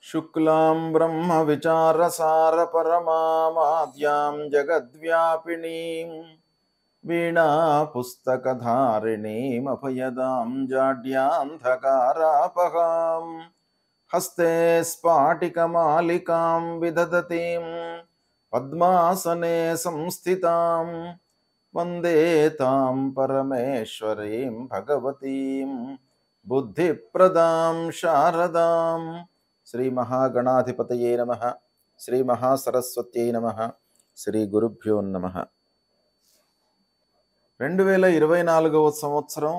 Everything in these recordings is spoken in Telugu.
शुक्लां ब्रह्मविचारसारपरमामाद्यां जगद्व्यापिनीं वीणापुस्तकधारिणीमभयदां जाड्यान्धकारापहां हस्ते स्फाटिकमालिकां विदधतीं पद्मासने संस्थितां वन्दे तां परमेश्वरीं भगवतीं बुद्धिप्रदां शारदां। శ్రీ మహాగణాధిపతయే నమః. శ్రీ మహాసరస్వత్యై నమః. శ్రీ గురుభ్యో నమః. 2024వ సంవత్సరం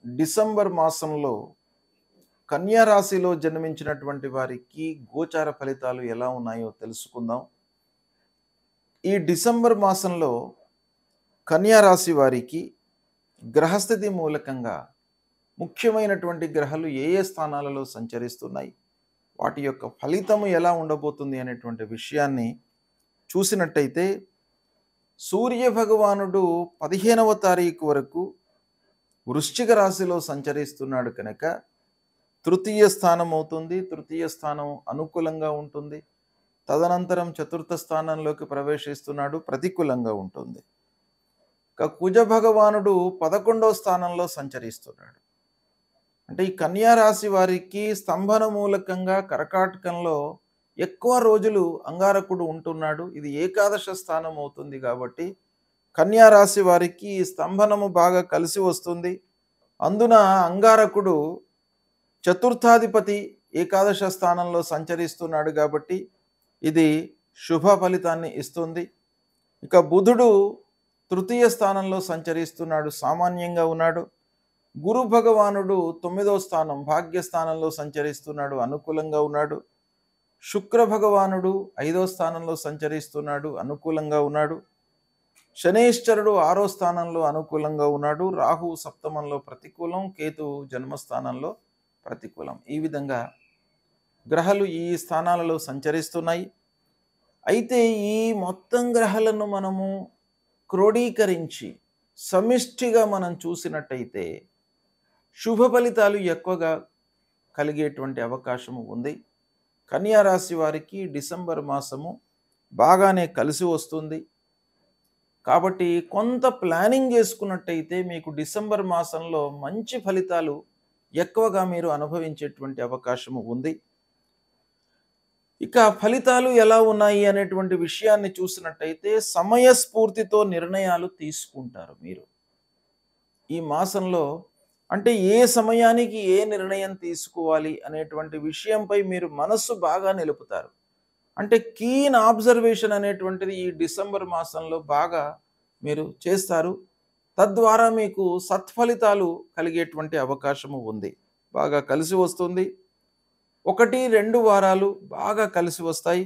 డిసెంబర్ మాసంలో కన్యా రాశిలో జన్మించినటువంటి వారికి గోచార ఫలితాలు ఎలా ఉన్నాయో తెలుసుకుందాం. ఈ డిసెంబర్ మాసంలో కన్యా రాశి వారికి గ్రహస్థితి మూలకంగా ముఖ్యమైనటువంటి గ్రహాలు ఏ ఏ స్థానాలలో సంచరిస్తున్నాయి, వాటి యొక్క ఫలితము ఎలా ఉండబోతుంది అనేటువంటి విషయాన్ని చూసినట్టయితే, సూర్య భగవానుడు 15వ తారీఖు వరకు వృశ్చిక రాశిలో సంచరిస్తున్నాడు కనుక తృతీయ స్థానం అవుతుంది. తృతీయ స్థానం అనుకూలంగా ఉంటుంది. తదనంతరం చతుర్థ స్థానంలోకి ప్రవేశిస్తున్నాడు, ప్రతికూలంగా ఉంటుంది. కుజ భగవానుడు 11వ స్థానంలో సంచరిస్తున్నాడు. అంటే ఈ కన్యా రాశి వారికి స్తంభన మూలకంగా కర్కాటకంలో ఎక్కువ రోజులు అంగారకుడు ఉంటున్నాడు. ఇది ఏకాదశ స్థానం అవుతుంది కాబట్టి కన్యా రాశి వారికి స్తంభనము బాగా కలిసి వస్తుంది. అందున అంగారకుడు చతుర్థాధిపతి ఏకాదశ స్థానంలో సంచరిస్తున్నాడు కాబట్టి ఇది శుభ ఫలితాన్ని ఇస్తుంది. ఇక బుధుడు తృతీయ స్థానంలో సంచరిస్తున్నాడు, సామాన్యంగా ఉన్నాడు. గురు భగవానుడు 9వ స్థానం భాగ్యస్థానంలో సంచరిస్తున్నాడు, అనుకూలంగా ఉన్నాడు. శుక్ర భగవానుడు 5వ స్థానంలో సంచరిస్తున్నాడు, అనుకూలంగా ఉన్నాడు. శనైశ్చరుడు 6వ స్థానంలో అనుకూలంగా ఉన్నాడు. రాహు సప్తమంలో ప్రతికూలం, కేతు జన్మస్థానంలో ప్రతికూలం. ఈ విధంగా గ్రహాలు ఈ స్థానాలలో సంచరిస్తున్నాయి. అయితే ఈ మొత్తం గ్రహాలను మనము క్రోడీకరించి సమిష్టిగా మనం చూసినట్టయితే శుభ ఫలితాలు ఎక్కువగా కలిగేటువంటి అవకాశము ఉంది. కన్యా రాశి వారికి డిసెంబర్ మాసము బాగానే కలిసి వస్తుంది. కాబట్టి కొంత ప్లానింగ్ చేసుకున్నట్టయితే మీకు డిసెంబర్ మాసంలో మంచి ఫలితాలు ఎక్కువగా మీరు అనుభవించేటువంటి అవకాశము ఉంది. ఇక ఫలితాలు ఎలా ఉన్నాయి అనేటువంటి విషయాన్ని చూసినట్టయితే సమయస్ఫూర్తితో నిర్ణయాలు తీసుకుంటారు మీరు ఈ మాసంలో. అంటే ఏ సమయానికి ఏ నిర్ణయం తీసుకోవాలి అనేటువంటి విషయంపై మీరు మనస్సు బాగా నిలుపుతారు. అంటే కీన్ ఆబ్జర్వేషన్ అనేటువంటిది ఈ డిసెంబర్ మాసంలో బాగా మీరు చేస్తారు. తద్వారా మీకు సత్ఫలితాలు కలిగేటువంటి అవకాశము ఉంది. బాగా కలిసి వస్తుంది. 1-2 వారాలు బాగా కలిసి వస్తాయి.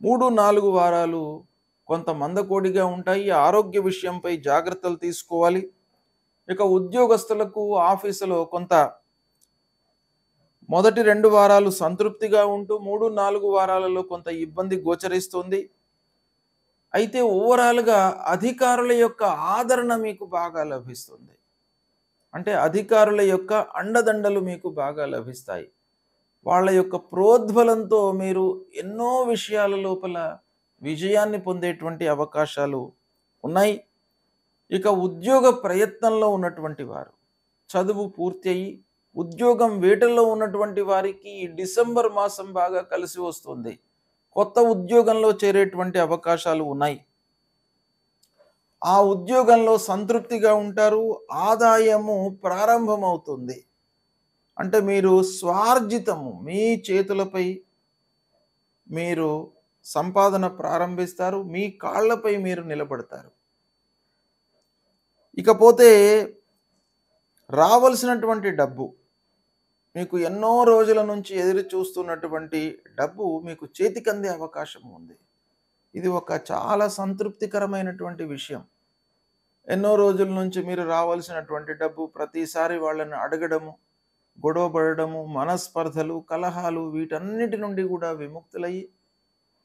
3-4 వారాలు కొంత మందకోడిగా ఉంటాయి. ఆరోగ్య విషయంపై జాగ్రత్తలు తీసుకోవాలి. ఇక ఉద్యోగస్తులకు ఆఫీసులో కొంత మొదటి 2 వారాలు సంతృప్తిగా ఉంటూ 3-4 వారాలలో కొంత ఇబ్బంది గోచరిస్తుంది. అయితే ఓవరాల్గా అధికారుల యొక్క ఆదరణ మీకు బాగా లభిస్తుంది. అంటే అధికారుల యొక్క అండదండలు మీకు బాగా లభిస్తాయి. వాళ్ళ యొక్క ప్రోద్బలంతో మీరు ఎన్నో విషయాల లోపల విజయాన్ని పొందేటువంటి అవకాశాలు ఉన్నాయి. ఇక ఉద్యోగ ప్రయత్నంలో ఉన్నటువంటి వారు, చదువు పూర్తి అయ్యి ఉద్యోగం వేటల్లో ఉన్నటువంటి వారికి ఈ డిసెంబర్ మాసం బాగా కలిసి వస్తుంది. కొత్త ఉద్యోగంలో చేరేటువంటి అవకాశాలు ఉన్నాయి. ఆ ఉద్యోగంలో సంతృప్తిగా ఉంటారు. ఆదాయము ప్రారంభమవుతుంది. అంటే మీరు స్వార్జితము మీ చేతులపై మీరు సంపాదన ప్రారంభిస్తారు. మీ కాళ్ళపై మీరు నిలబడతారు. ఇకపోతే రావాల్సినటువంటి డబ్బు, మీకు ఎన్నో రోజుల నుంచి ఎదురు చూస్తున్నటువంటి డబ్బు మీకు చేతికి అందే అవకాశం ఉంది. ఇది ఒక చాలా సంతృప్తికరమైనటువంటి విషయం. ఎన్నో రోజుల నుంచి మీరు రావాల్సినటువంటి డబ్బు ప్రతిసారి వాళ్ళని అడగడము, గొడవపడము, మనస్పర్ధలు, కలహాలు, వీటన్నిటి నుండి కూడా విముక్తులయ్యి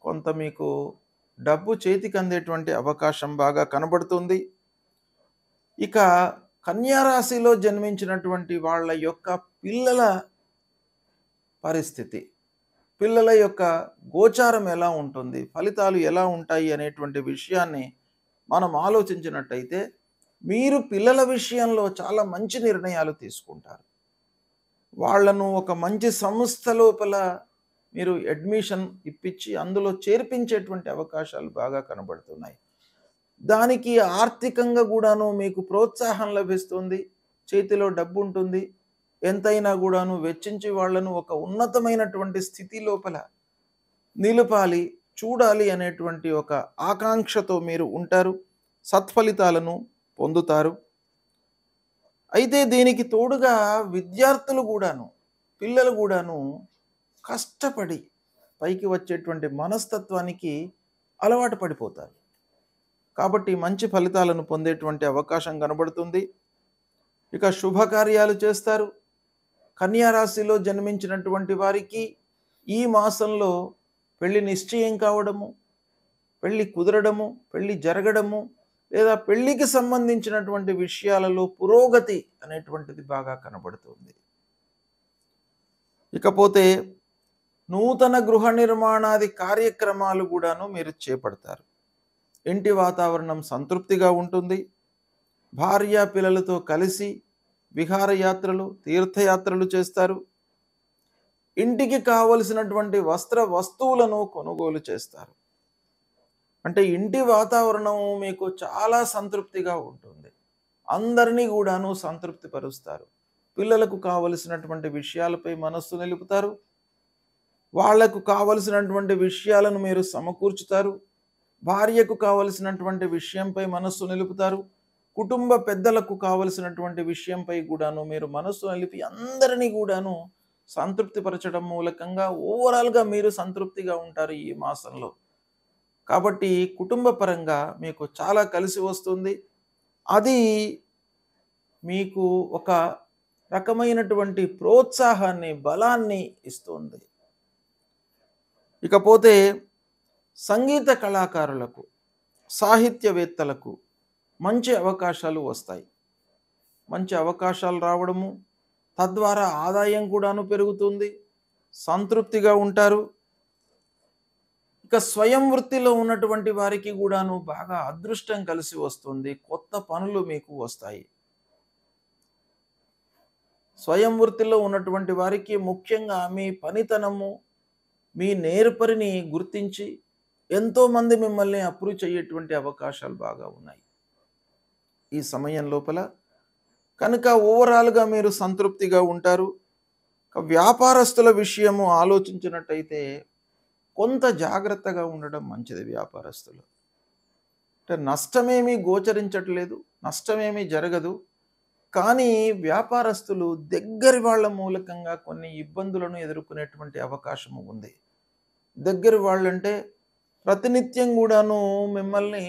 కొంత మీకు డబ్బు చేతికి అందేటువంటి అవకాశం బాగా కనబడుతుంది. ఇక కన్యా రాశిలో జన్మించినటువంటి వాళ్ళ యొక్క పిల్లల పరిస్థితి, పిల్లల యొక్క గోచారం ఎలా ఉంటుంది, ఫలితాలు ఎలా ఉంటాయి అనేటువంటి విషయాన్ని మనం ఆలోచించినట్టయితే మీరు పిల్లల విషయంలో చాలా మంచి నిర్ణయాలు తీసుకుంటారు. వాళ్ళను ఒక మంచి సంస్థ లోపల మీరు అడ్మిషన్ ఇప్పించి అందులో చేర్పించేటువంటి అవకాశాలు బాగా కనబడుతున్నాయి. దానికి ఆర్థికంగా కూడాను మీకు ప్రోత్సాహం లభిస్తుంది. చేతిలో డబ్బు ఉంటుంది. ఎంతైనా కూడాను వెచ్చించి వాళ్ళను ఒక ఉన్నతమైనటువంటి స్థితి లోపల నిలపాలి, చూడాలి అనేటువంటి ఒక ఆకాంక్షతో మీరు ఉంటారు. సత్ఫలితాలను పొందుతారు. అయితే దీనికి తోడుగా విద్యార్థులు కూడాను, పిల్లలు కూడాను కష్టపడి పైకి వచ్చేటువంటి మనస్తత్వానికి అలవాటు పడిపోతారు. కాబట్టి మంచి ఫలితాలను పొందేటువంటి అవకాశం కనబడుతుంది. ఇక శుభకార్యాలు చేస్తారు. కన్యా రాశిలో జన్మించినటువంటి వారికి ఈ మాసంలో పెళ్లి నిశ్చయం కావడము, పెళ్లి కుదరడము, పెళ్లి జరగడము, లేదా పెళ్లికి సంబంధించినటువంటి విషయాలలో పురోగతి అనేటువంటిది బాగా కనబడుతుంది. ఇకపోతే నూతన గృహ నిర్మాణాది కార్యక్రమాలు కూడాను మీరు చేపడతారు. ఇంటి వాతావరణం సంతృప్తిగా ఉంటుంది. భార్య పిల్లలతో కలిసి విహారయాత్రలు, తీర్థయాత్రలు చేస్తారు. ఇంటికి కావలసినటువంటి వస్తువులను కొనుగోలు చేస్తారు. అంటే ఇంటి వాతావరణం మీకు చాలా సంతృప్తిగా ఉంటుంది. అందరినీ కూడాను సంతృప్తిపరుస్తారు. పిల్లలకు కావలసినటువంటి విషయాలపై మనస్సు నిలుపుతారు. వాళ్లకు కావలసినటువంటి విషయాలను మీరు సమకూర్చుతారు. భార్యకు కావలసినటువంటి విషయంపై మనస్సు నిలుపుతారు. కుటుంబ పెద్దలకు కావలసినటువంటి విషయంపై కూడాను మీరు మనస్సు నిలిపి అందరినీ కూడాను సంతృప్తిపరచడం మూలకంగా ఓవరాల్గా మీరు సంతృప్తిగా ఉంటారు ఈ మాసంలో. కాబట్టి కుటుంబ పరంగా మీకు చాలా కలిసి వస్తుంది. అది మీకు ఒక రకమైనటువంటి ప్రోత్సాహాన్ని, బలాన్ని ఇస్తుంది. ఇకపోతే సంగీత కళాకారులకు, సాహిత్యవేత్తలకు మంచి అవకాశాలు వస్తాయి. మంచి అవకాశాలు రావడము, తద్వారా ఆదాయం కూడాను పెరుగుతుంది. సంతృప్తిగా ఉంటారు. ఇక స్వయం వృత్తిలో ఉన్నటువంటి వారికి కూడాను బాగా అదృష్టం కలిసి వస్తుంది. కొత్త పనులు మీకు వస్తాయి. స్వయం వృత్తిలో ఉన్నటువంటి వారికి ముఖ్యంగా మీ పనితనము, మీ నేర్పరిని గుర్తించి ఎంతోమంది మిమ్మల్ని అప్రూవ్ చేయటువంటి అవకాశాలు బాగా ఉన్నాయి ఈ సమయం లోపల. కనుక ఓవరాల్గా మీరు సంతృప్తిగా ఉంటారు. వ్యాపారస్తుల విషయము ఆలోచించినట్టయితే కొంత జాగ్రత్తగా ఉండడం మంచిది. వ్యాపారస్తులు అంటే నష్టమేమీ గోచరించట్లేదు, నష్టమేమీ జరగదు. కానీ వ్యాపారస్తులు దగ్గరి వాళ్ళ మూలకంగా కొన్ని ఇబ్బందులను ఎదుర్కొనేటువంటి అవకాశం ఉంది. దగ్గరి వాళ్ళంటే ప్రతినిత్యం కూడాను మిమ్మల్ని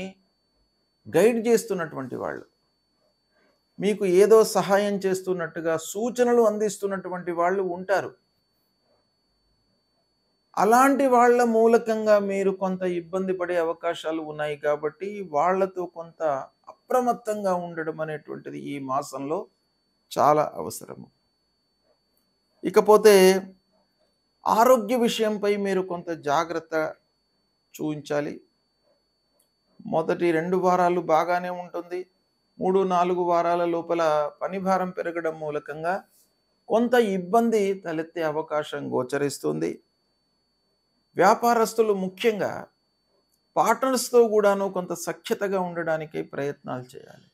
గైడ్ చేస్తున్నటువంటి వాళ్ళు, మీకు ఏదో సహాయం చేస్తున్నట్టుగా సూచనలు అందిస్తున్నటువంటి వాళ్ళు ఉంటారు. అలాంటి వాళ్ళ మూలకంగా మీరు కొంత ఇబ్బంది పడే అవకాశాలు ఉన్నాయి. కాబట్టి వాళ్ళతో కొంత అప్రమత్తంగా ఉండడం అనేటువంటిది ఈ మాసంలో చాలా అవసరము. ఇకపోతే ఆరోగ్య విషయంపై మీరు కొంత జాగ్రత్త చూపించాలి. మొదటి 2 వారాలు బాగానే ఉంటుంది. 3-4 వారాల లోపల పనిభారం పెరగడం మూలకంగా కొంత ఇబ్బంది తలెత్తే అవకాశం గోచరిస్తుంది. వ్యాపారస్తులు ముఖ్యంగా పార్ట్నర్స్తో కూడాను కొంత సఖ్యతగా ఉండడానికి ప్రయత్నాలు చేయాలి.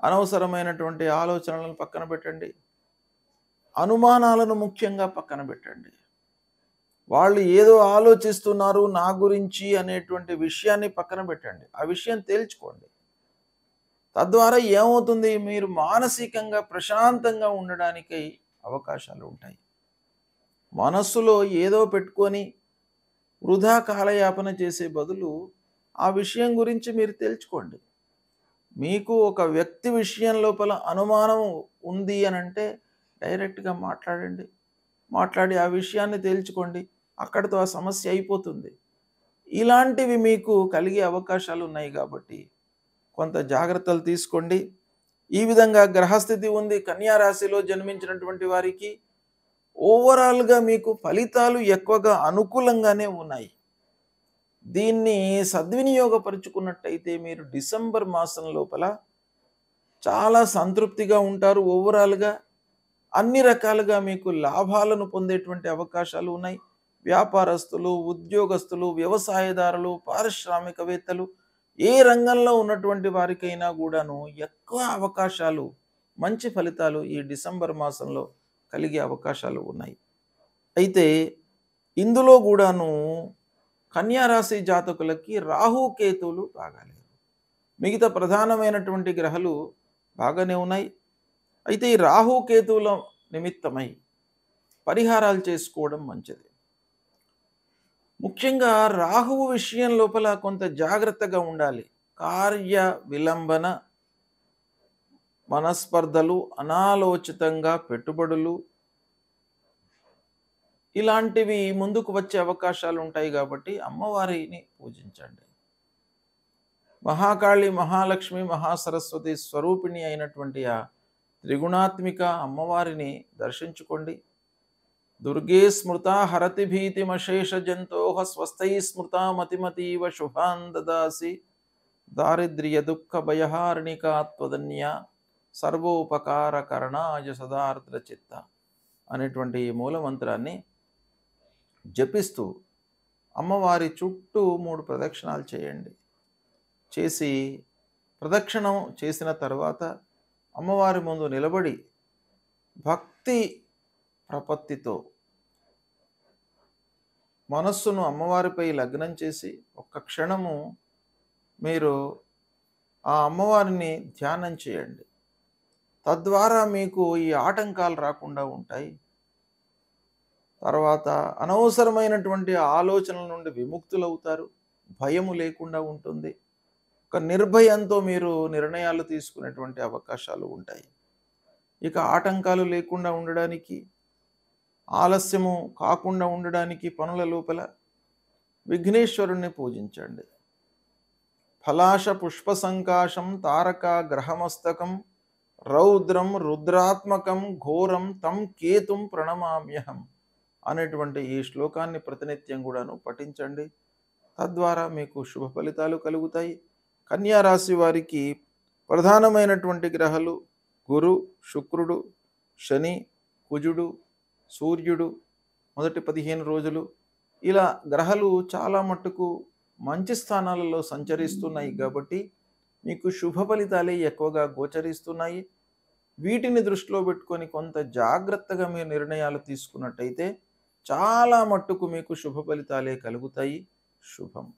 అనవసరమైనటువంటి ఆలోచనలను పక్కన పెట్టండి. అనుమానాలను ముఖ్యంగా పక్కన పెట్టండి. వాళ్ళు ఏదో ఆలోచిస్తున్నారు నా గురించి అనేటువంటి విషయాన్ని పక్కన పెట్టండి. ఆ విషయం తేల్చుకోండి. తద్వారా ఏమవుతుంది, మీరు మానసికంగా ప్రశాంతంగా ఉండడానికి అవకాశాలు ఉంటాయి. మనస్సులో ఏదో పెట్టుకొని వృధా కాలయాపన చేసే బదులు ఆ విషయం గురించి మీరు తెలుసుకోండి. మీకు ఒక వ్యక్తి విషయం లోపల అనుమానం ఉంది అని అంటే డైరెక్ట్గా మాట్లాడండి. మాట్లాడి ఆ విషయాన్ని తేల్చుకోండి. అక్కడితో ఆ సమస్య అయిపోతుంది. ఇలాంటివి మీకు కలిగే అవకాశాలు ఉన్నాయి కాబట్టి కొంత జాగ్రత్తలు తీసుకోండి. ఈ విధంగా గ్రహస్థితి ఉంది. కన్యా రాశిలో జన్మించినటువంటి వారికి ఓవరాల్‌గా మీకు ఫలితాలు ఎక్కువగా అనుకూలంగానే ఉన్నాయి. దీన్ని సద్వినియోగపరుచుకున్నట్టయితే మీరు డిసెంబర్ మాసం లోపల చాలా సంతృప్తిగా ఉంటారు. ఓవరాల్‌గా అన్ని రకాలుగా మీకు లాభాలను పొందేటువంటి అవకాశాలు ఉన్నాయి. వ్యాపారస్తులు, ఉద్యోగస్తులు, వ్యవసాయదారులు, పారిశ్రామికవేత్తలు, ఏ రంగంలో ఉన్నటువంటి వారికైనా గూడాను ఎక్కువ అవకాశాలు, మంచి ఫలితాలు ఈ డిసెంబర్ మాసంలో కలిగే అవకాశాలు ఉన్నాయి. అయితే ఇందులో గూడాను కన్యా రాశి జాతకులకి రాహు, కేతువులు బాగాలేవు. మిగతా ప్రధానమైనటువంటి గ్రహాలు బాగానే ఉన్నాయి. అయితే ఈ రాహు, కేతువుల నిమిత్తమై పరిహారాలు చేసుకోవడం మంచిది. ముఖ్యంగా రాహువు విషయం లోపల కొంత జాగ్రత్తగా ఉండాలి. కార్య విలంబన, మనస్పర్ధలు, అనాలోచితంగా పెట్టుబడులు ఇలాంటివి ముందుకు వచ్చే అవకాశాలు ఉంటాయి కాబట్టి అమ్మవారిని పూజించండి. మహాకాళి, మహాలక్ష్మి, మహాసరస్వతి స్వరూపిణి అయినటువంటి ఆ త్రిగుణాత్మిక అమ్మవారిని దర్శించుకోండి. దుర్గే స్మృతా హరతి భీతిమశేష జంతోః స్వస్థై స్మృతా మతిమతీవ శుభాన్ దదాసి దారిద్ర్య దుఃఖ భయహారిణికా త్వదన్య సర్వోపకార కరణాయ సదార్ద్ర చిత్త అనేటువంటి ఈ మూలమంత్రాన్ని జపిస్తూ అమ్మవారి చుట్టూ 3 ప్రదక్షిణాలు చేయండి. చేసి ప్రదక్షిణం చేసిన తర్వాత అమ్మవారి ముందు నిలబడి భక్తి ప్రపత్తితో మనస్సును అమ్మవారిపై లగ్నం చేసి ఒక్క క్షణము మీరు ఆ అమ్మవారిని ధ్యానం చేయండి. తద్వారా మీకు ఈ ఆటంకాలు రాకుండా ఉంటాయి. తర్వాత అనవసరమైనటువంటి ఆలోచనల నుండి విముక్తులవుతారు. భయము లేకుండా ఉంటుంది. ఒక నిర్భయంతో మీరు నిర్ణయాలు తీసుకునేటువంటి అవకాశాలు ఉంటాయి. ఇక ఆటంకాలు లేకుండా ఉండడానికి, ఆలస్యము కాకుండా ఉండడానికి పనుల లోపల విఘ్నేశ్వరుణ్ణి పూజించండి. ఫలాశ పుష్ప సంకాశం తారక గ్రహమస్తకం రౌద్రం రుద్రాత్మకం ఘోరం తం కేతుం ప్రణమామ్యహం అనేటువంటి ఈ శ్లోకాన్ని ప్రతినిత్యం కూడాను పఠించండి. తద్వారా మీకు శుభ ఫలితాలు కలుగుతాయి. కన్యా రాశి వారికి ప్రధానమైనటువంటి గ్రహాలు గురు, శుక్రుడు, శని, కుజుడు, సూర్యుడు మొదటి 15 రోజులు ఇలా గ్రహాలు చాలా మట్టుకు మంచి స్థానాలలో సంచరిస్తున్నాయి కాబట్టి మీకు శుభ ఫలితాలే ఎక్కువగా గోచరిస్తున్నాయి. వీటిని దృష్టిలో పెట్టుకొని కొంత జాగ్రత్తగా మీరు నిర్ణయాలు తీసుకున్నట్టయితే చాలా మట్టుకు మీకు శుభ ఫలితాలే కలుగుతాయి. శుభం.